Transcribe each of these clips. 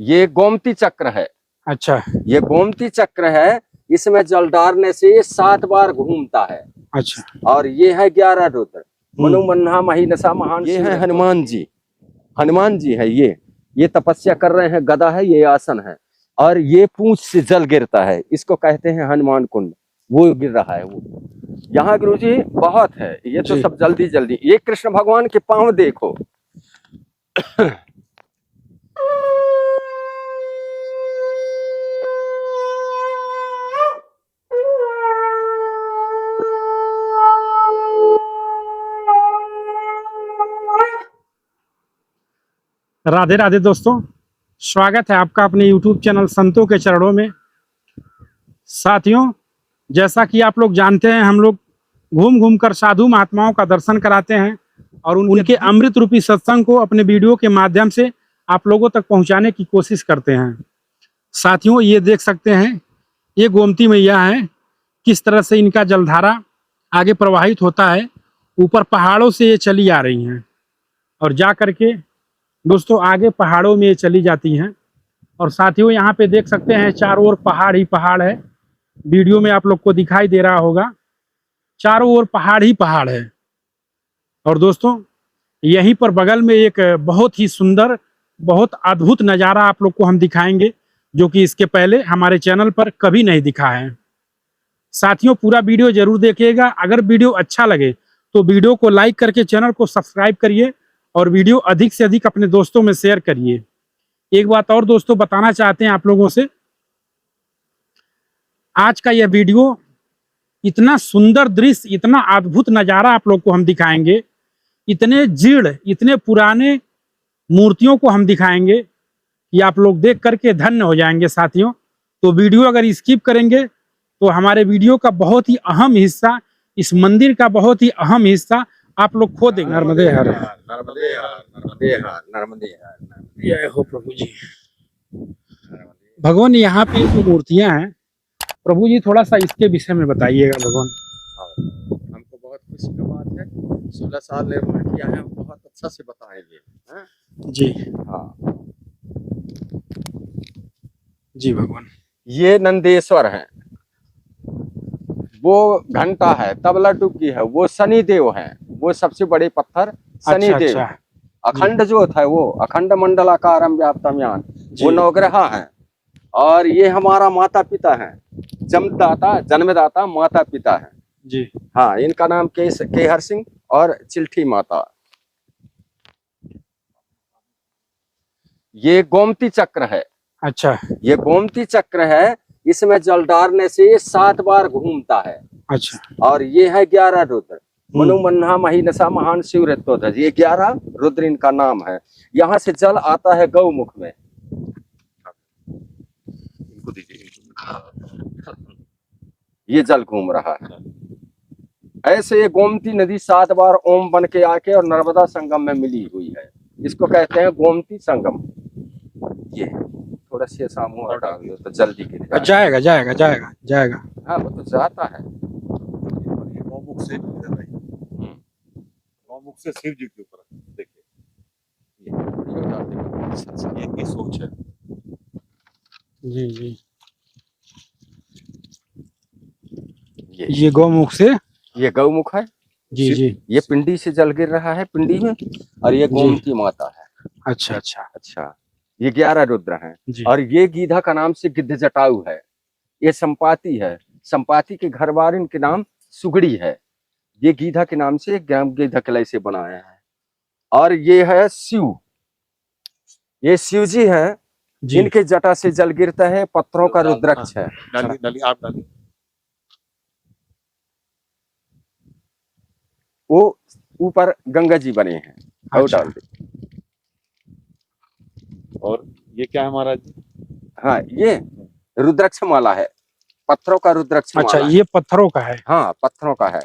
ये गोमती चक्र है। अच्छा ये गोमती चक्र है, इसमें जल डालने से ये 7 बार घूमता है। अच्छा। और ये है 11 रुद्र, मनु मन्हा मही नशा महान। ये है हनुमान जी, हनुमान जी है। ये तपस्या कर रहे हैं, गदा है, ये आसन है। और ये पूंछ से जल गिरता है, इसको कहते हैं हनुमान कुंड। वो गिर रहा है वो यहाँ गुरुजी बहुत है। ये तो सब जल्दी जल्दी। ये कृष्ण भगवान के पांव देखो। राधे राधे दोस्तों, स्वागत है आपका अपने YouTube चैनल संतों के चरणों में। साथियों, जैसा कि आप लोग जानते हैं, हम लोग घूम घूम कर साधु महात्माओं का दर्शन कराते हैं और उनके अमृत रूपी सत्संग को अपने वीडियो के माध्यम से आप लोगों तक पहुंचाने की कोशिश करते हैं। साथियों, ये देख सकते हैं, ये गोमती मैया है। किस तरह से इनका जलधारा आगे प्रवाहित होता है। ऊपर पहाड़ों से ये चली आ रही हैं और जा करके दोस्तों आगे पहाड़ों में ये चली जाती हैं। और साथियों, यहाँ पे देख सकते हैं चारों ओर पहाड़ ही पहाड़ है। वीडियो में आप लोग को दिखाई दे रहा होगा, चारों ओर पहाड़ ही पहाड़ है। और दोस्तों, यहीं पर बगल में एक बहुत ही सुंदर, बहुत अद्भुत नज़ारा आप लोग को हम दिखाएंगे, जो कि इसके पहले हमारे चैनल पर कभी नहीं दिखा है। साथियों, पूरा वीडियो जरूर देखिएगा। अगर वीडियो अच्छा लगे तो वीडियो को लाइक करके चैनल को सब्सक्राइब करिए और वीडियो अधिक से अधिक अपने दोस्तों में शेयर करिए। एक बात और दोस्तों बताना चाहते हैं आप लोगों से, आज का यह वीडियो इतना सुंदर दृश्य, इतना अद्भुत नज़ारा आप लोग को हम दिखाएंगे, इतने जीर्ण, इतने पुराने मूर्तियों को हम दिखाएंगे कि आप लोग देख करके धन्य हो जाएंगे। साथियों, तो वीडियो अगर स्किप करेंगे तो हमारे वीडियो का बहुत ही अहम हिस्सा, इस मंदिर का बहुत ही अहम हिस्सा आप लोग खो देंगे। नर्मदे हर, नर्मदे हर, नर्मदे हर, नर्मदे हर, जय हो प्रभु जी। भगवान, यहाँ पे जो मूर्तियां हैं, प्रभु जी थोड़ा सा इसके विषय में बताइएगा। भगवान, हमको बहुत खुशी की बात है, 16 साल निर्माण किया है, बहुत अच्छा से बताएंगे जी। हाँ जी भगवान। ये नंदेश्वर है, वो घंटा है, तबला डुग्गी है, वो शनिदेव है, वो सबसे बड़े पत्थर शनिदेव। अच्छा। अखंड ज्योत है, वो अखंड मंडलाकारम व्याप्तम यान, वो नवग्रह है। और ये हमारा माता पिता है, जन्मदाता माता पिता है जी। हाँ, इनका नाम केहर सिंह और चिल्ठी माता। ये गोमती चक्र है। अच्छा, ये गोमती चक्र है, इसमें जल डालने से 7 बार घूमता है। अच्छा। और ये है 11 रुद्र, मनु मन्हा मही नशा महान शिवरत्व। ये 11 रुद्र इनका नाम है। यहाँ से जल आता है गौमुख में। ये जल घूम रहा है। ऐसे ये गोमती नदी 7 बार ओम बन के आके और नर्मदा संगम में मिली हुई है। इसको कहते हैं गोमती संगम। ये थोड़ा से सामू हटा दो तो जल्दी गिर जाएगा जाएगा जाएगा जाएगा। हाँ, वो तो जाता है। गौमुख से गौमुख से शिव जी के ऊपर देखिए, ये सोच है। जी जी। ये गौमुख से, ये गौमुख है जी जी। ये पिंडी से जल गिर रहा है, पिंडी में। और ये गोमती माता है। अच्छा अच्छा अच्छा। ये 11 रुद्र हैं। और ये गीधा का नाम से गिद्ध जटाऊ है। ये संपाति है, संपाति के घर वारिन के नाम सुगड़ी है। ये गीधा के नाम से ग्राम गीधा किले से बनाया है। और ये है शिव, ये शिव जी है। इनके जटा से जल गिरता है, पत्थरों का रुद्राक्ष है। डाली आप डाली। वो ऊपर गंगा जी बने हैं, और डाल दे। और ये क्या है महाराज जी? हाँ, ये रुद्राक्ष माला है, पत्थरों का रुद्राक्ष माला। अच्छा, ये पत्थरों का है? हाँ, पत्थरों का है।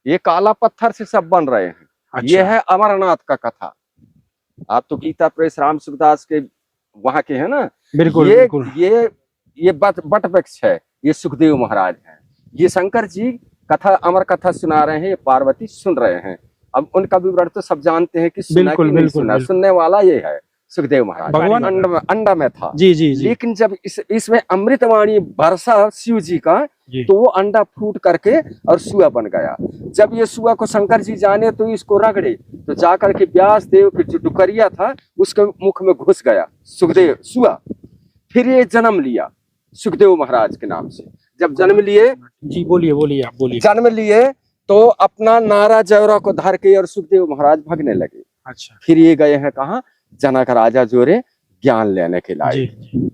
ये काला पत्थर से सब बन रहे हैं। अच्छा। ये है अमरनाथ का कथा। आप तो गीता प्रेस राम सुखदास के वहां के हैं ना? बिल्कुल बिल्कुल। ये बट वृक्ष है, ये सुखदेव महाराज हैं। ये शंकर जी कथा, अमर कथा सुना रहे हैं, ये पार्वती सुन रहे हैं। अब उनका विवरण तो सब जानते हैं कि सुना कि नहीं सुना। सुनने वाला ये है, सुखदेव महाराज भगवान- अंडा में था। जी जी जी लेकिन जब इसमें अमृतवाणी बरसा शिव जी का, जी। तो वो अंडा फूट करके और सुआ बन गया। जब ये सुआ को शंकर जी जाने तो इसको रगड़े, तो जाकर के व्यास देव के जो डुकरिया था उसके मुख में घुस गया सुखदेव सुआ। फिर ये जन्म लिया सुखदेव महाराज के नाम से। जब जन्म लिए, जी बोलिए बोलिए आप बोलिए। जन्म लिए तो अपना नारा जौरा को धर के और सुखदेव महाराज भगने लगे। अच्छा फिर ये गए हैं कहाँ, जनक राजा जोरे ज्ञान लेने के जी लायक। जी।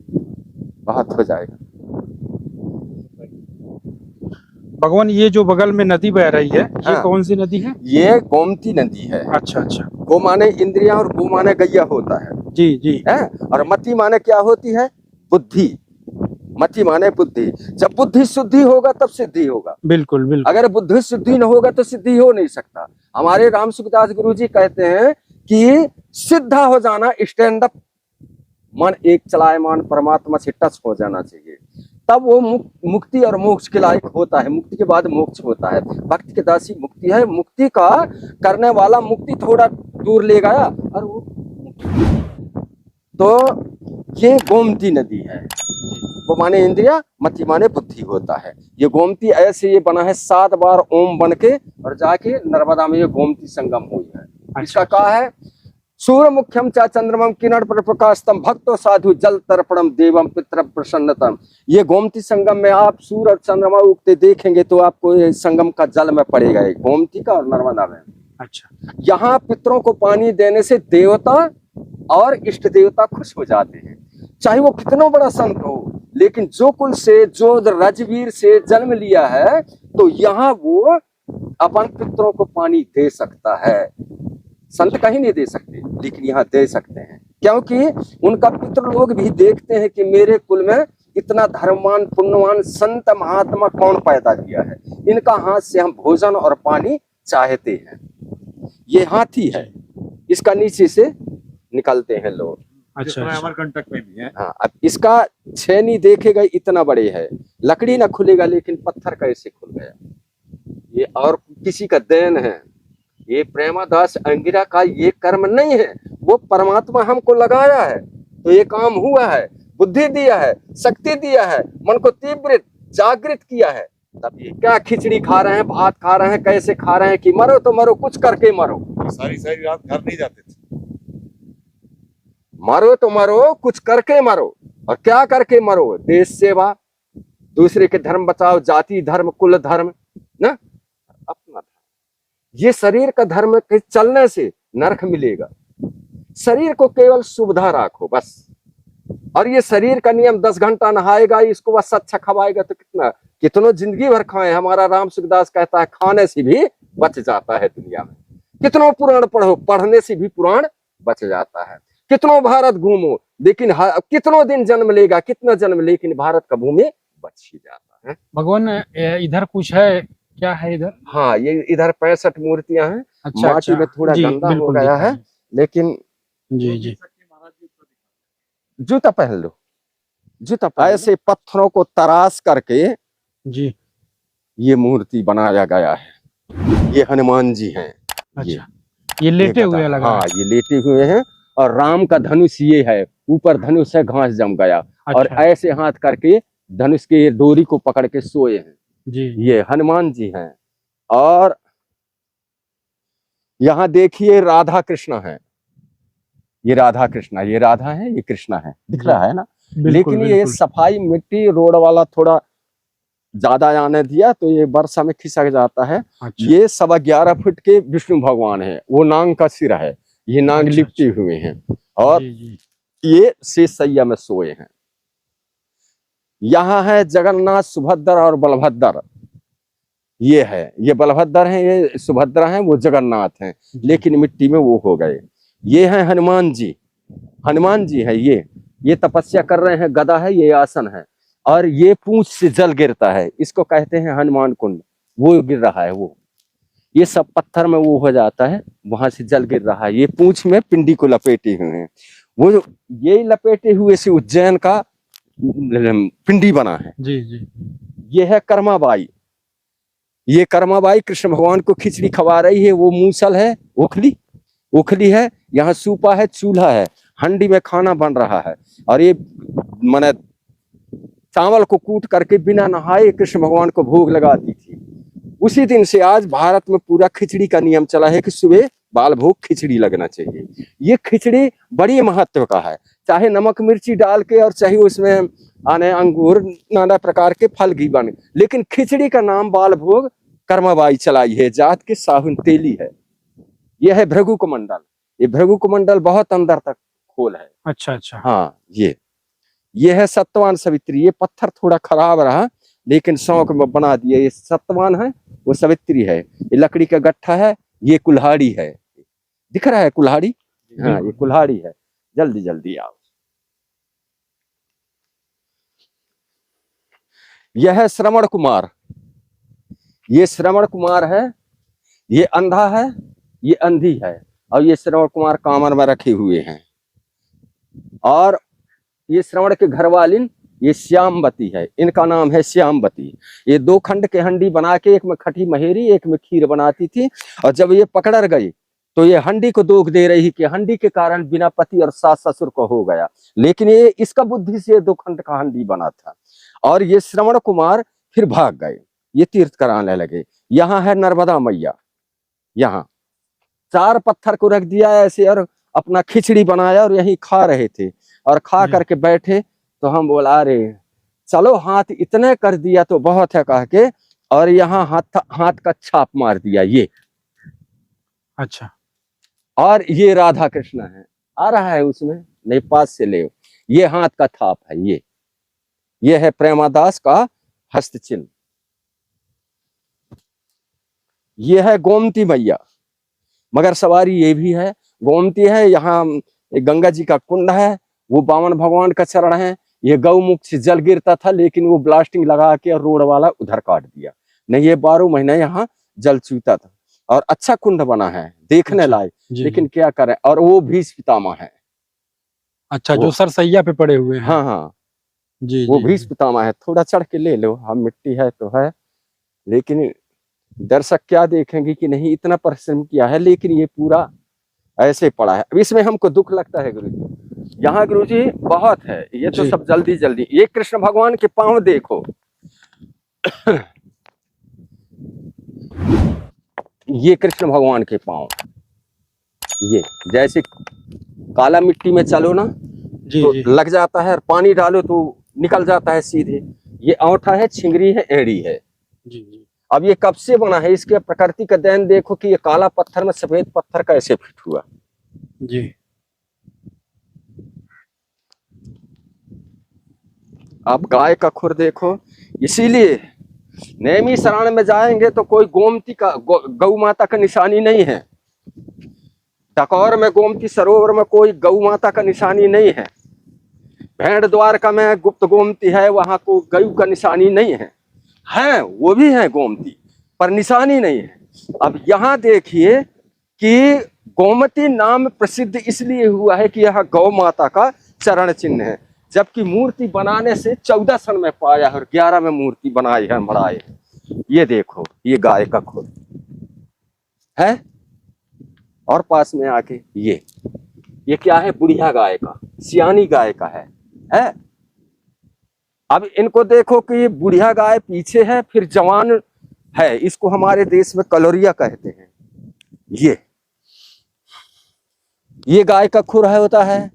बहुत हो जाएगा। भगवान ये जो बगल में नदी बह रही है, ये हाँ। कौन सी नदी है? ये गोमती नदी है। अच्छा अच्छा। गो माने इंद्रियां और गो माने गैया होता है, जी जी है? और मति माने क्या होती है? बुद्धि। मति माने बुद्धि। जब बुद्धि शुद्धि होगा तब सिद्धि होगा। बिल्कुल बिल्कुल। अगर बुद्धि शुद्धि न होगा तो सिद्धि हो नहीं सकता। हमारे राम सुखदास गुरु जी कहते हैं कि सिद्धा हो जाना, स्टैंड अप, मन एक चलायमान परमात्मा से टच हो जाना चाहिए, तब वो मुक्ति और मोक्ष के लायक होता है। मुक्ति के बाद मोक्ष होता है। भक्ति के दासी मुक्ति है। मुक्ति का करने वाला मुक्ति थोड़ा दूर ले गया और वो, तो ये गोमती नदी है। वो माने इंद्रिया, मति माने बुद्धि होता है। ये गोमती ऐसे ये बना है 7 बार ओम बन के और जाके नर्मदा में ये गोमती संगम हुई है। इसका कहा है, सूर्य मुख्यम चा चंद्रमम किरण पर प्रकाशतम भक्तो साधु जल तर्पणम देवम पितर प्रसन्नतम। ये गोमती संगम में आप सूर्य और चंद्रमा उगते देखेंगे तो आपको ये संगम का जल में पड़ेगा, गोमती का और नर्मदा में। अच्छा। यहाँ पितरों को पानी देने से देवता और इष्ट देवता खुश हो जाते हैं, चाहे वो कितना बड़ा संत हो। लेकिन जो कुल से, जो रजवीर से जन्म लिया है, तो यहाँ वो अपन पितरों को पानी दे सकता है। संत कहीं नहीं दे सकते, लेकिन यहाँ दे सकते हैं, क्योंकि उनका पितृ लोग भी देखते हैं कि मेरे कुल में इतना धर्मवान पुण्यवान संत महात्मा कौन पैदा किया है। इनका हाथ से हम भोजन और पानी चाहते हैं। ये हाथी है, इसका नीचे से निकलते हैं लोग। अच्छा अच्छा। अच्छा। अमरकंटक में भी है। हाँ, अब इसका छेनी देखेगा इतना बड़े है, लकड़ी ना खुलेगा, लेकिन पत्थर कैसे खुल गया, ये और किसी का देन है। ये प्रेमादास अंगिरा का ये कर्म नहीं है, वो परमात्मा हमको लगाया है तो ये काम हुआ है। बुद्धि दिया है, शक्ति दिया है, मन को तीव्र जागृत किया है। तब ये क्या खिचड़ी खा रहे हैं, भात खा रहे हैं, कैसे खा रहे हैं कि मरो तो मरो, कुछ करके मरो। सारी सारी रात घर नहीं जाते थे। मरो तो मरो, कुछ करके मरो। और क्या करके मरो? देश सेवा, दूसरे के धर्म बचाओ, जाति धर्म कुल धर्म ना, अपना धर्म। ये शरीर का धर्म के चलने से नरक मिलेगा। शरीर को केवल सुविधा रखो बस। और ये शरीर का नियम 10 घंटा नहाएगा, इसको बस अच्छा खवाएगा तो कितनों जिंदगी भर खाए। हमारा राम सुखदास कहता है खाने से भी बच जाता है दुनिया में। कितनों पुराण पढ़ो, पढ़ने से भी पुराण बच जाता है। कितनों भारत घूमो, लेकिन कितनों दिन जन्म लेगा, कितना जन्म, लेकिन भारत का भूमि बच ही जाता है। भगवान इधर कुछ है, क्या है इधर? हाँ, ये इधर 65 मूर्तियां हैं। अच्छा माटी में थोड़ा जी, गंदा हो बिल्कुल गया दिखा है, लेकिन जी जी। जूता पहन लो, जूता पहन। ऐसे पत्थरों को तराश करके जी। ये मूर्ति बनाया गया है। ये हनुमान जी हैं। अच्छा, ये लेटे हुए लगा। हाँ, ये लेटे हुए हैं और राम का धनुष ये है, ऊपर धनुष है, घास जम गया। और अच्छा। ऐसे हाथ करके धनुष के डोरी को पकड़ के सोए हैं। जी। ये हनुमान जी हैं। और यहाँ देखिए राधा कृष्ण है। ये राधा कृष्ण, ये राधा है, ये कृष्ण है, दिख रहा है ना। लेकिन ये सफाई मिट्टी रोड वाला थोड़ा ज्यादा आने दिया तो ये वर्षा में खिसक जाता है। अच्छा। ये 11.25 फुट के विष्णु भगवान है। वो नांग का सिर है, ये नांग अच्छा, लिपटे हुए हैं और जी। ये शेष सैया में सोए हैं। यहाँ है जगन्नाथ, सुभद्रा और बलभद्र। ये है, ये बलभद्र हैं, ये सुभद्रा हैं, वो जगन्नाथ हैं, लेकिन मिट्टी में वो हो गए। ये है हनुमान जी, हनुमान जी है। ये तपस्या कर रहे हैं, गदा है, ये आसन है। और ये पूंछ से जल गिरता है, इसको कहते हैं हनुमान कुंड। वो गिर रहा है, वो ये सब पत्थर में वो हो जाता है, वहां से जल गिर रहा है। ये पूंछ में पिंडी को लपेटे हुए हैं। वो ये लपेटे हुए से उज्जैन का पिंडी बना है। जी जी। ये है कर्माबाई। ये कर्माबाई कृष्ण भगवान को खिचड़ी खवा रही है। वो मूसल है, ओखली है, यहाँ सूपा है, चूल्हा है। हंडी में खाना बन रहा है। और ये माने चावल को कूट करके बिना नहाए कृष्ण भगवान को भोग लगाती थी। उसी दिन से आज भारत में पूरा खिचड़ी का नियम चला है कि सुबह बाल भोग खिचड़ी लगना चाहिए। ये खिचड़ी बड़ी महत्व का है, चाहे नमक मिर्ची डाल के और चाहे उसमें आने अंगूर नाना प्रकार के फल घी बने, लेकिन खिचड़ी का नाम बाल भोग कर्माबाई चलाई है, जात के साहुन तेली है। यह है भृगु कमंडल। ये भृगु कमंडल बहुत अंदर तक खोल है। अच्छा अच्छा। हाँ, ये है सत्यवान सावित्री। ये पत्थर थोड़ा खराब रहा लेकिन शौक में बना दिए। ये सत्यवान है, वो सावित्री है। ये लकड़ी का गट्ठा है, ये कुल्हाड़ी है। दिख रहा है कुल्हाड़ी? हाँ, ये कुल्हाड़ी है। जल्दी जल्दी आओ। यह है श्रवण कुमार। ये श्रवण कुमार है, ये अंधा है, ये अंधी है, और ये श्रवण कुमार कामर में रखे हुए हैं। और ये श्रवण के घरवालिन ये श्यामवती है, इनका नाम है श्यामवती। ये 2 खंड के हंडी बना के एक में खटी महेरी एक में खीर बनाती थी। और जब ये पकड़ गई तो ये हंडी को दोष दे रही कि हंडी के कारण बिना पति और सास ससुर को हो गया, लेकिन ये इसका बुद्धि से 2 खंड का हंडी बना था। और ये श्रवण कुमार फिर भाग गए, ये तीर्थ कराने लगे। यहाँ है नर्मदा मैया। यहाँ 4 पत्थर को रख दिया ऐसे और अपना खिचड़ी बनाया और यहीं खा रहे थे। और खा करके बैठे तो हम बोला अरे चलो हाथ इतने कर दिया तो बहुत है कह के, और यहाँ हाथ का छाप मार दिया ये। अच्छा। और ये राधा कृष्ण है, आ रहा है उसमें, नहीं पास से ले। ये हाथ का छाप है, ये है प्रेमादास का हस्त चिन्ह। ये है गोमती मैया, मगर सवारी ये भी है। गोमती है, यहाँ गंगा जी का कुंड है, वो बामन भगवान का चरण है। ये गौमुख से जल गिरता था लेकिन वो ब्लास्टिंग लगा के रोड वाला उधर काट दिया, नहीं ये 12 महीने यहाँ जल चूता था। और अच्छा कुंड बना है, देखने लायक, लेकिन क्या करें। और वो भीष्म पितामह है। अच्छा, जो सरसैया पे पड़े हुए हैं। हाँ हाँ जी, वो भीष्म पितामह है। थोड़ा चढ़ के ले लो, हम मिट्टी है तो है, लेकिन दर्शक क्या देखेंगे कि नहीं इतना परिश्रम किया है, लेकिन ये पूरा ऐसे पड़ा है। अब इसमें हमको दुख लगता है गुरुजी, यहाँ गुरुजी बहुत है, ये तो सब जल्दी जल्दी। ये कृष्ण भगवान के पांव देखो ये कृष्ण भगवान के पांव, ये जैसे काला मिट्टी में चलो ना तो लग जाता है, और पानी डालो तो निकल जाता है सीधे। ये औंठा है, छिंगरी है, एड़ी है। जी। अब ये कब से बना है, इसके प्रकृति का देन देखो कि ये काला पत्थर में सफेद पत्थर कैसे फिट हुआ। जी। अब गाय का खुर देखो, इसीलिए नेमी शरण में जाएंगे तो कोई गोमती का गौ माता का निशानी नहीं है। टकौर में गोमती सरोवर में कोई गौ माता का निशानी नहीं है। भेड़ द्वारका में गुप्त गोमती है, वहां को गौ का निशानी नहीं है, वो भी है गोमती पर निशानी नहीं है। अब यहाँ देखिए कि गोमती नाम प्रसिद्ध इसलिए हुआ है कि यह गौ माता का चरण चिन्ह है, जबकि मूर्ति बनाने से 14 सन में पाया और 11 में मूर्ति बनाई है बढ़ाए। ये देखो, ये गाय का खुर है, और पास में आके ये क्या है, बुढ़िया गाय का, सियानी गाय का है। अब इनको देखो कि बुढ़िया गाय पीछे है, फिर जवान है, इसको हमारे देश में कलोरिया कहते हैं। ये गाय का खुर है, होता है?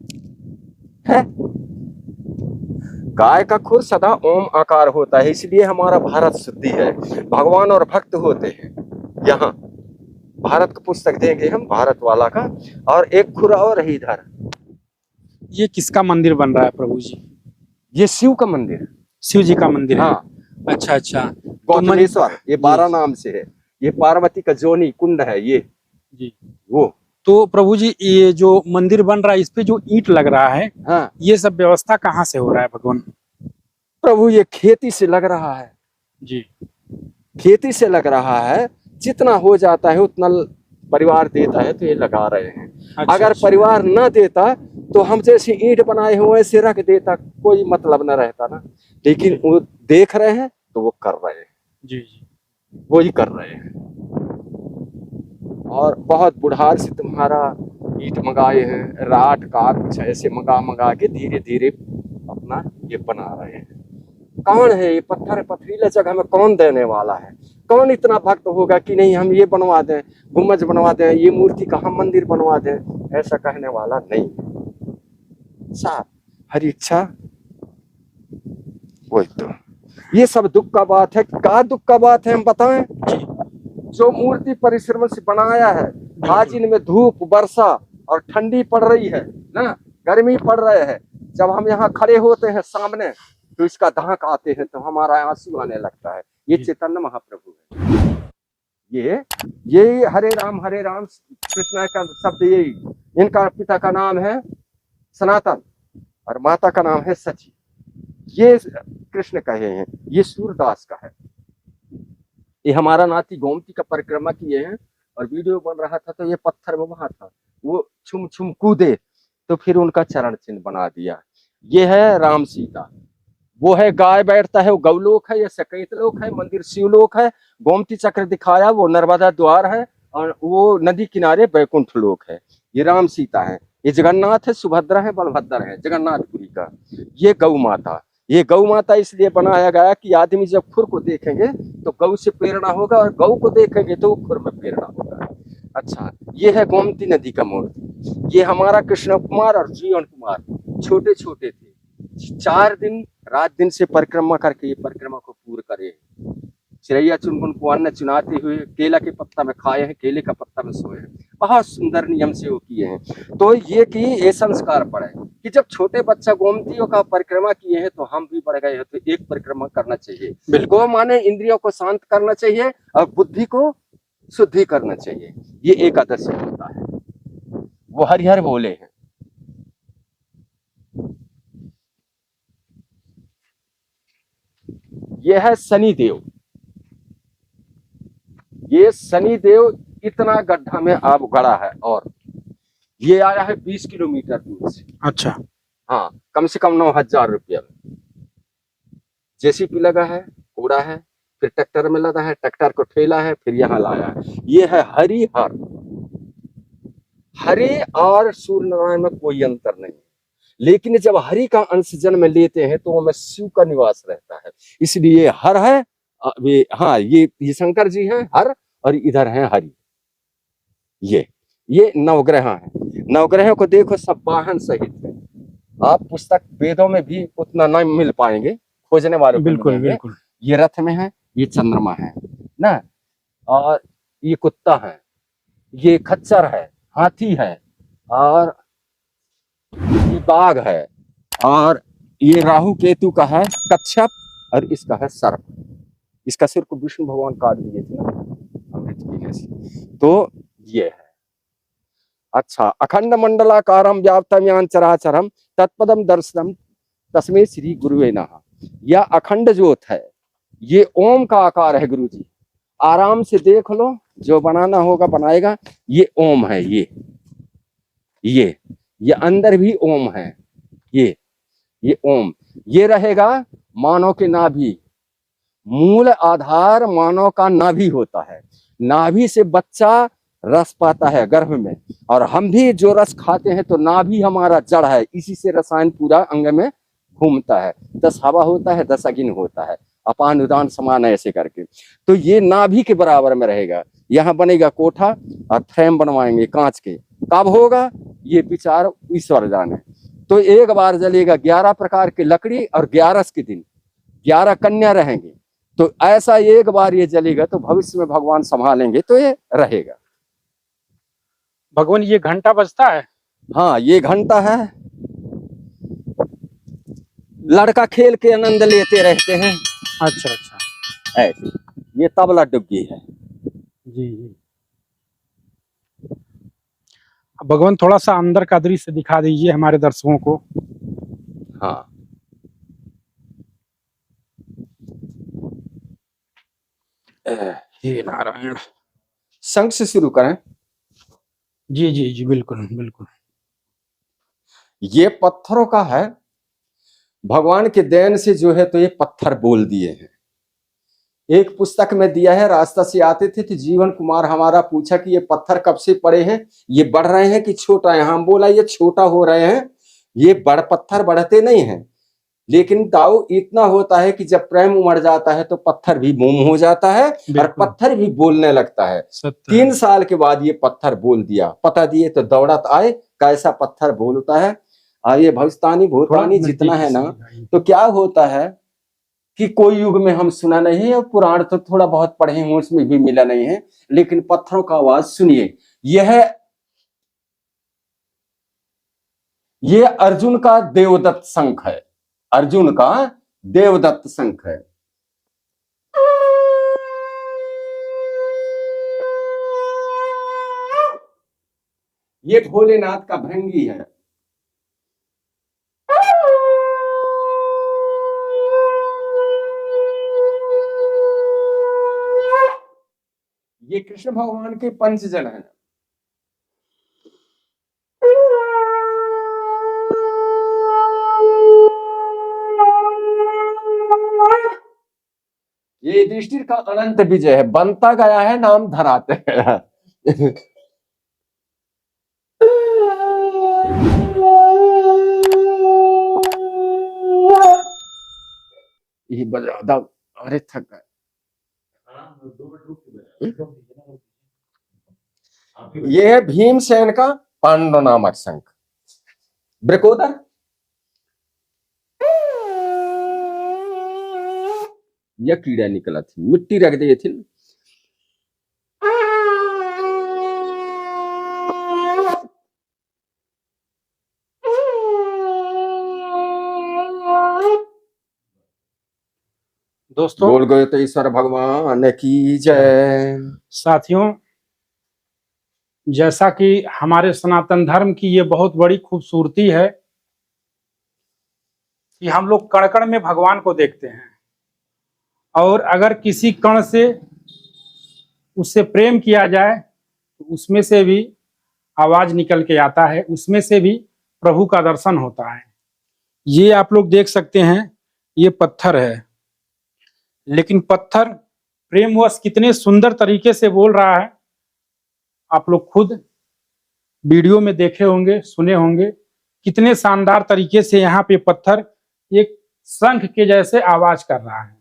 गाय का खुर सदा ओम आकार होता है, इसलिए हमारा भारत शुद्धि है, भगवान और भक्त होते हैं। यहाँ भारत का पुस्तक देंगे हम, भारत वाला का। और एक खुर और है इधर। ये किसका मंदिर बन रहा है प्रभु जी? ये शिव का मंदिर, शिव जी का मंदिर है। हाँ। अच्छा। गौतमेश्वर, ये 12 नाम से है। ये पार्वती का जोनी कुंड है ये जी। वो तो प्रभु जी, ये जो मंदिर बन रहा है, इस पे जो ईंट लग रहा है, हाँ, ये सब व्यवस्था कहाँ से हो रहा है भगवान? प्रभु ये खेती से लग रहा है जी। खेती से लग रहा है, जितना हो जाता है उतना परिवार देता है तो ये लगा रहे हैं। अगर परिवार न देता तो हम जैसे ईंट बनाए हुए ऐसे रख देता, कोई मतलब न रहता ना। लेकिन वो देख रहे हैं तो वो कर रहे हैं। जी, वो ही कर रहे हैं। और बहुत बुढ़ार से तुम्हारा ईंट मंगाए हैं, राट का कुछ ऐसे मंगा के धीरे धीरे अपना ये बना रहे हैं। कौन है ये पत्थर पथरीले जगह में कौन देने वाला है? कौन इतना भक्त होगा कि नहीं हम ये बनवा दें, गुम्बज बनवा दें, ये मूर्ति का हम मंदिर बनवा दें? ऐसा कहने वाला नहीं है। साहब हरी इच्छा वही तो। ये सब दुख का बात है। क्या दुख का बात है हम बताएं? जो मूर्ति परिश्रम से बनाया है, आज इनमें धूप वर्षा और ठंडी पड़ रही है ना, गर्मी पड़ रहे है, जब हम यहाँ खड़े होते हैं सामने तो इसका दहक आते हैं तो हमारा आंसू आने लगता है। ये चैतन्य महाप्रभु है। ये हरे राम कृष्ण का शब्द यही। इनका पिता का नाम है सनातन और माता का नाम है सची। ये कृष्ण कहे हैं, ये सूरदास का है। ये हमारा नाती गोमती का परिक्रमा किए हैं और वीडियो बन रहा था तो ये पत्थर में वहां था, वो छुम छुम कूदे तो फिर उनका चरण चिन्ह बना दिया। ये है राम सीता। वो है गाय बैठता है, वो गौलोक है, ये सकैत लोक है, मंदिर शिवलोक है। गोमती चक्र दिखाया वो नर्मदा द्वार है और वो नदी किनारे बैकुंठ लोक है। ये राम सीता है। ये जगन्नाथ है, सुभद्रा है, बलभद्र है, जगन्नाथपुरी का। ये गौ माता। ये गौ माता इसलिए बनाया गया कि आदमी जब खुर को देखेंगे तो गौ से प्रेरणा होगा और गौ को देखेंगे तो खुर में प्रेरणा होगा। अच्छा, ये है गोमती नदी का मूर्ति। ये हमारा कृष्ण कुमार और जीवन कुमार छोटे छोटे थे, 4 दिन रात दिन से परिक्रमा करके ये परिक्रमा को पूर्ण करे। चिड़ैया चुनमुन को अन्न चुनाते हुए केला के पत्ता में खाए हैं, केले का पत्ता में सोए हैं। बहुत सुंदर नियम से वो किए हैं। तो ये कि ये संस्कार पड़े कि जब छोटे बच्चा गोमतियों का परिक्रमा किए हैं तो हम भी बढ़ गए हैं तो एक परिक्रमा करना चाहिए। बिल्कुल माने इंद्रियों को शांत करना चाहिए और बुद्धि को शुद्धि करना चाहिए। ये एकादशी होता है। वो हरिहर बोले हैं। ये है शनिदेव। ये शनिदेव इतना गड्ढा में आप गड़ा है और ये आया है 20 किलोमीटर दूर से। अच्छा, हाँ, कम से कम 9,000 रुपया में। जेसीपी लगा है, कूड़ा है, फिर ट्रैक्टर में लगा है, ट्रैक्टर को ठेला है, फिर यहाँ लाया है। ये है हरिहर। हरि और सूर्य नारायण में कोई अंतर नहीं, लेकिन जब हरि का अंश जन्म लेते हैं तो वह शिव का निवास रहता है, इसलिए हर है। वे हाँ, ये शंकर जी हैं हर और इधर हैं हरि। ये नवग्रह हैं। नवग्रहों को देखो, सब वाहन सहित है। आप पुस्तक वेदों में भी उतना नहीं मिल पाएंगे, खोजने वालों को बिल्कुल बिल्कुल। ये रथ में है, ये चंद्रमा है ना, और ये कुत्ता है, ये खच्चर है, हाथी है, और ये बाघ है, और ये राहु केतु का है कच्छप, और इसका है सर्प। इसका सिर को विष्णु भगवान काट दिए थे ना अमृत पीने से। तो ये है। अच्छा, अखंड मंडलाकारम व्याप्तम चराचरम तत्पदम दर्शनम तस्मै श्री गुरुवे नमः। यह अखंड ज्योत है, ये ओम का आकार है। गुरु जी आराम से देख लो, जो बनाना होगा बनाएगा। ये ओम है। ये अंदर भी ओम है। ये ओम ये रहेगा मानव के नाभि। मूल आधार मानव का नाभि होता है। नाभि से बच्चा रस पाता है गर्भ में, और हम भी जो रस खाते हैं तो नाभि हमारा जड़ है। इसी से रसायन पूरा अंग में घूमता है। 10 हवा होता है, 10 अग्नि होता है, अपान उदान समान ऐसे करके। तो ये नाभि के बराबर में रहेगा। यहाँ बनेगा कोठा और फ्रेम बनवाएंगे कांच के। कब होगा ये विचार ईश्वर जाने। तो एक बार जलेगा 11 प्रकार की लकड़ी, और 11 के दिन 11 कन्या रहेंगे। तो ऐसा एक बार ये जलेगा तो भविष्य में भगवान संभालेंगे तो ये रहेगा। भगवान ये घंटा बजता है? हाँ, ये घंटा है। लड़का खेल के आनंद लेते रहते हैं। अच्छा अच्छा, ऐसे। ये तबला डुग्गी है। जी जी। भगवान थोड़ा सा अंदर का दृश्य दिखा दीजिए हमारे दर्शकों को। हाँ, हे नारायण। शंख से शुरू करें। जी जी जी, बिल्कुल बिल्कुल। ये पत्थरों का है। भगवान के देन से जो है तो ये पत्थर बोल दिए हैं। एक पुस्तक में दिया है, रास्ता से आते थे तो जीवन कुमार हमारा पूछा कि ये पत्थर कब से पड़े हैं, ये बढ़ रहे हैं कि छोटा है। हम बोला ये छोटा हो रहे हैं, ये बड़ पत्थर बढ़ते नहीं हैं। लेकिन दाऊ इतना होता है कि जब प्रेम उमड़ जाता है तो पत्थर भी मोम हो जाता है और पत्थर भी बोलने लगता है। 3 साल के बाद ये पत्थर बोल दिया, पता दिए तो दौड़त आए, कैसा पत्थर बोलता है। ये भविष्यवाणी भूतवाणी जितना है ना, तो क्या होता है कि कोई युग में हम सुना नहीं है, पुराण तो थोड़ा बहुत पढ़े हैं, उसमें भी मिला नहीं है, लेकिन पत्थरों का आवाज सुनिए। यह अर्जुन का देवदत्त शंख है, अर्जुन का देवदत्त शंख है। ये भोलेनाथ का भृंगी है। ये कृष्ण भगवान के पंचजन है। ये युधिष्ठिर का अनंत विजय है, बनता गया है नाम धराते हैं। ये बजा, अरे थक गए। ये है भीमसेन का पांडव नामक शंख। ब्रकोदर यह कीड़ा निकला थी, मिट्टी रख दी थी। दोस्तों बोल गए तो ईश्वर भगवान की जय। साथियों, जैसा कि हमारे सनातन धर्म की ये बहुत बड़ी खूबसूरती है कि हम लोग कण कण में भगवान को देखते हैं, और अगर किसी कण से उससे प्रेम किया जाए तो उसमें से भी आवाज निकल के आता है, उसमें से भी प्रभु का दर्शन होता है। ये आप लोग देख सकते हैं, ये पत्थर है, लेकिन पत्थर प्रेमवश कितने सुंदर तरीके से बोल रहा है, आप लोग खुद वीडियो में देखे होंगे, सुने होंगे, कितने शानदार तरीके से यहाँ पे पत्थर एक शंख के जैसे आवाज कर रहा है।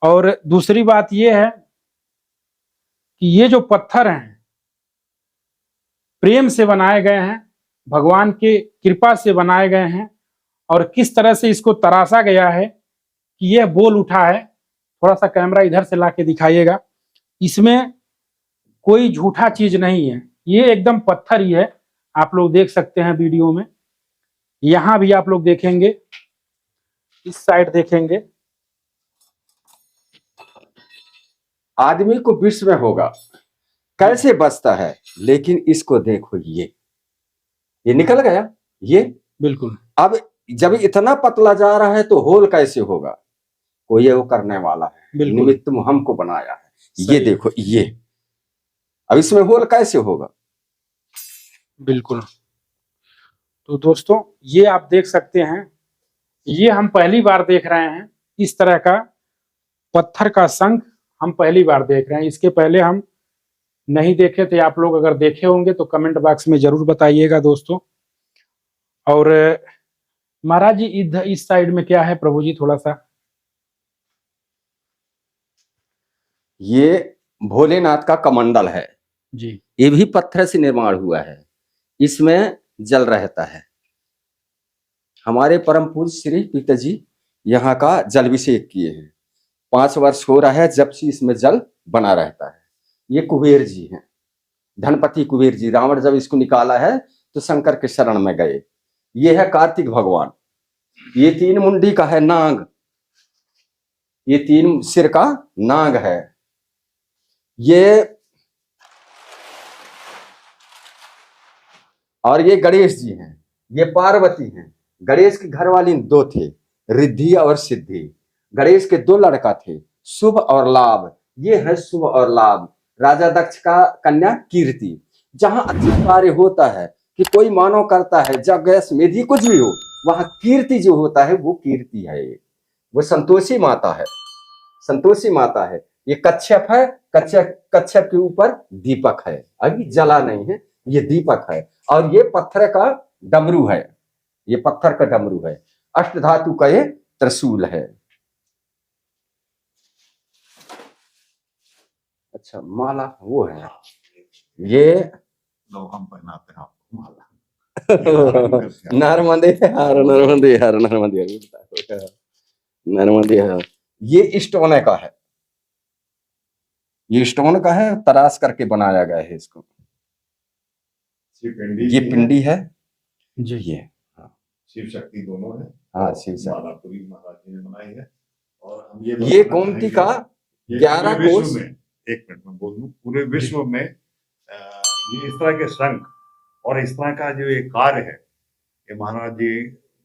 और दूसरी बात यह है कि ये जो पत्थर हैं प्रेम से बनाए गए हैं, भगवान के कृपा से बनाए गए हैं, और किस तरह से इसको तराशा गया है कि यह बोल उठा है। थोड़ा सा कैमरा इधर से लाके दिखाइएगा, इसमें कोई झूठा चीज नहीं है, ये एकदम पत्थर ही है। आप लोग देख सकते हैं वीडियो में, यहां भी आप लोग देखेंगे, इस साइड देखेंगे। आदमी को विश्व में होगा कैसे बचता है, लेकिन इसको देखो, ये निकल गया, ये बिल्कुल। अब जब इतना पतला जा रहा है तो होल कैसे होगा, कोई वो करने वाला है, निमित्त हमको बनाया है। ये देखो, ये अब इसमें होल कैसे होगा। बिल्कुल। तो दोस्तों ये आप देख सकते हैं, ये हम पहली बार देख रहे हैं, इस तरह का पत्थर का शंख हम पहली बार देख रहे हैं। इसके पहले हम नहीं देखे थे, आप लोग अगर देखे होंगे तो कमेंट बॉक्स में जरूर बताइएगा दोस्तों। और महाराज जी इस साइड में क्या है प्रभु जी, थोड़ा सा। ये भोलेनाथ का कमंडल है जी, ये भी पत्थर से निर्माण हुआ है, इसमें जल रहता है। हमारे परम पूज्य श्री पिताजी यहाँ का जलाभिषेक किए हैं, 5 वर्ष हो रहा है जब से इसमें जल बना रहता है। ये कुबेर जी हैं, धनपति कुबेर जी। रावण जब इसको निकाला है तो शंकर के शरण में गए। ये है कार्तिक भगवान, ये 3 मुंडी का है नाग, ये 3 सिर का नाग है। ये और ये गणेश जी हैं, ये पार्वती हैं। गणेश के घर वाली 2 थे, रिद्धि और सिद्धि। गणेश के 2 लड़का थे, शुभ और लाभ। ये है शुभ और लाभ। राजा दक्ष का कन्या कीर्ति। जहां अच्छा कार्य होता है कि कोई मानव करता है, जब गैस मेधी कुछ भी हो, वहां कीर्ति जो होता है वो कीर्ति है, वो संतोषी माता है। संतोषी माता है, ये कच्छप है, कच्छप के ऊपर दीपक है, अभी जला नहीं है, ये दीपक है, और ये पत्थर का डमरू है, ये पत्थर का डमरू है, अष्ट धातु का ये त्रिशूल है। अच्छा माला वो है, ये लोग हम पहनाते हैं आपको माला। नर्मदे हर नर्मदे हर नर्मदे हर नर्मदे हर। ये स्टोन का है, ये स्टोन का है, तराश करके बनाया गया है इसको। ये पिंडी है जी, ये शिव शक्ति दोनों है। हाँ शिव शक्ति। माला पूरी महाराज जी ने बनाई है। और हम ये गोमती का 11 कोस। एक मिनट में बोल दूं, पूरे विश्व में ये इस तरह के शंख और इस तरह का जो ये कार्य है, ये महाराज जी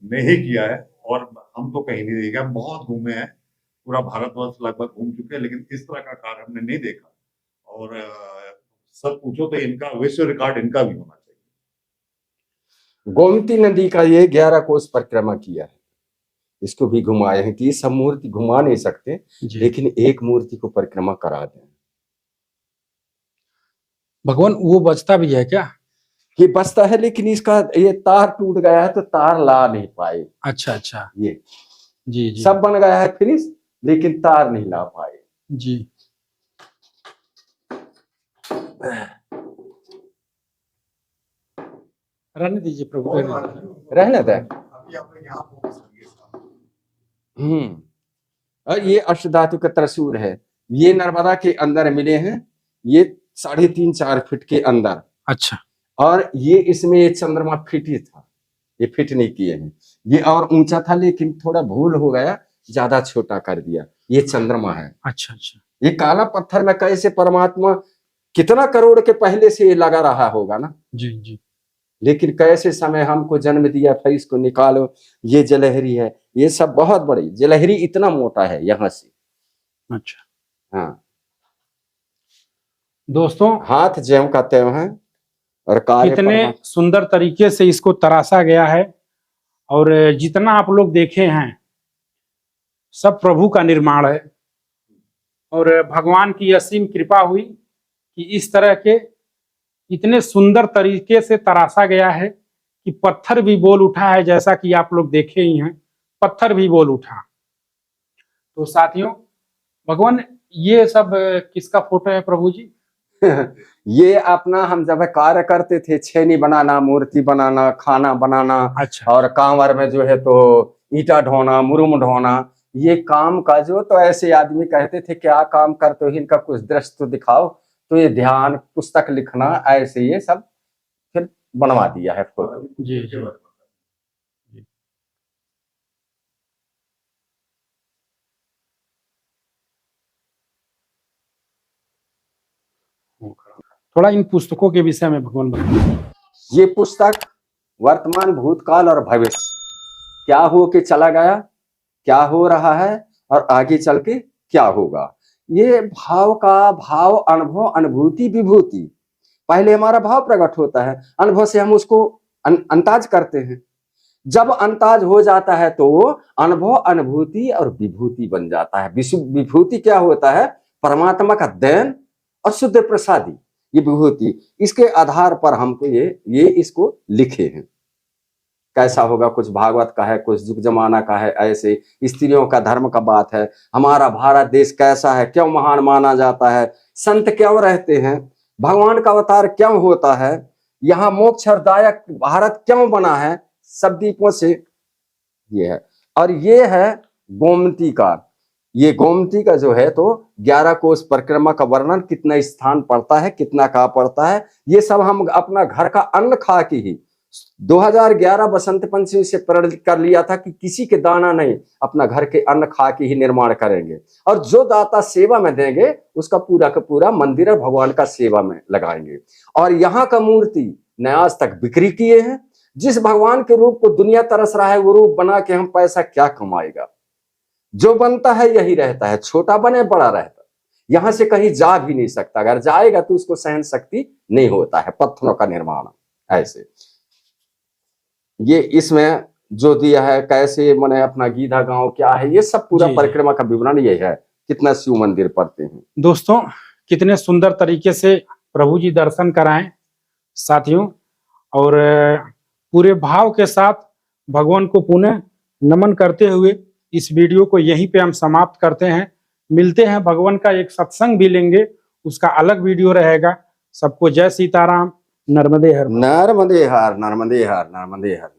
ने ही किया है, और हम तो कहीं नहीं देखा, बहुत घूमे हैं, पूरा भारतवर्ष लगभग घूम चुके हैं, लेकिन इस तरह का कार्य हमने नहीं देखा। और सब पूछो तो इनका विश्व रिकॉर्ड इनका भी होना चाहिए। गोमती नदी का ये 11 कोस परिक्रमा किया है, इसको भी घुमाए हैं कि सब मूर्ति घुमा नहीं सकते, लेकिन एक मूर्ति को परिक्रमा करा दें। भगवान वो बचता भी है क्या? ये बचता है, लेकिन इसका ये तार टूट गया है तो तार ला नहीं पाए। अच्छा अच्छा, ये जी जी, सब बन गया है फिनिश, लेकिन तार नहीं ला पाए जी। रहने दीजिए प्रभु, रहने दें। और ये अष्टधातु का त्रिशूल है, ये नर्मदा के अंदर मिले हैं, ये 3.5-4 फीट के अंदर। अच्छा, और ये इसमें ये चंद्रमा फिट ही था, ये फिट नहीं किए हैं, ये और ऊंचा था लेकिन थोड़ा भूल हो गया, ज्यादा छोटा कर दिया, ये चंद्रमा है। अच्छा अच्छा, ये काला पत्थर में कैसे परमात्मा कितना करोड़ के पहले से ये लगा रहा होगा ना जी जी, लेकिन कैसे समय हमको जन्म दिया, फिर इसको निकालो, ये जलहरी है, ये सब बहुत बड़ी जलहरी, इतना मोटा है यहाँ से। अच्छा हाँ दोस्तों, हाथ ज्यों का त्यों है, और कार्य कितने सुंदर तरीके से इसको तराशा गया है, और जितना आप लोग देखे हैं सब प्रभु का निर्माण है, और भगवान की असीम कृपा हुई कि इस तरह के इतने सुंदर तरीके से तराशा गया है कि पत्थर भी बोल उठा है, जैसा कि आप लोग देखे ही हैं, पत्थर भी बोल उठा। तो साथियों, भगवान ये सब किसका फोटो है प्रभु जी? ये अपना हम जब कार्य करते थे, छेनी बनाना, मूर्ति बनाना, खाना बनाना। अच्छा, और कांवर में जो है तो ईटा ढोना, मुरुम ढोना, ये काम का जो, तो ऐसे आदमी कहते थे क्या काम करते हो, इनका कुछ दृश्य तो दिखाओ, तो ये ध्यान, पुस्तक लिखना, ऐसे ये सब फिर बनवा दिया है फोटो। जी जी, थोड़ा इन पुस्तकों के विषय में भगवान बताइए। ये पुस्तक वर्तमान, भूतकाल और भविष्य, क्या हो के चला गया, क्या हो रहा है, और आगे चल के क्या होगा, ये भाव का भाव, अनुभव, अनुभूति, विभूति। पहले हमारा भाव प्रकट होता है, अनुभव से हम उसको अंताज करते हैं, जब अंताज हो जाता है तो अनुभव, अनुभूति और विभूति बन जाता है। विभूति क्या होता है? परमात्मा का देन और शुद्ध प्रसादी, ये विभूति। इसके आधार पर हमको ये इसको लिखे हैं। कैसा होगा, कुछ भागवत का है, कुछ युग जमाना का है, ऐसे स्त्रियों का धर्म का बात है, हमारा भारत देश कैसा है, क्यों महान माना जाता है, संत क्यों रहते हैं, भगवान का अवतार क्यों होता है, यहाँ मोक्षदायक भारत क्यों बना है, सब दीपों से ये है। और ये है गोमती का, ये गोमती का जो है तो 11 कोस परिक्रमा का वर्णन, कितना स्थान पड़ता है, कितना का पड़ता है, ये सब हम अपना घर का अन्न खा के ही 2011 बसंत पंचमी से प्रण कर लिया था कि किसी के दाना नहीं, अपना घर के अन्न खा के ही निर्माण करेंगे, और जो दाता सेवा में देंगे उसका पूरा का पूरा मंदिर और भगवान का सेवा में लगाएंगे। और यहाँ का मूर्ति न आज तक बिक्री किए हैं, जिस भगवान के रूप को दुनिया तरस रहा है, वो रूप बना के हम पैसा क्या कमाएगा, जो बनता है यही रहता है, छोटा बने बड़ा रहता है, यहां से कहीं जा भी नहीं सकता, अगर जाएगा तो उसको सहन शक्ति नहीं होता है, पत्थरों का निर्माण ऐसे। ये इसमें जो दिया है कैसे, मैंने अपना गीधा गांव क्या है, ये सब पूरा परिक्रमा का विवरण ये है, कितना शिव मंदिर पढ़ते हैं। दोस्तों कितने सुंदर तरीके से प्रभु जी दर्शन कराएं साथियों, और पूरे भाव के साथ भगवान को पुनः नमन करते हुए इस वीडियो को यहीं पे हम समाप्त करते हैं। मिलते हैं, भगवान का एक सत्संग भी लेंगे, उसका अलग वीडियो रहेगा। सबको जय सीताराम। नर्मदे हर। नर्मदे हर, नर्मदे हर, नर्मदे हर।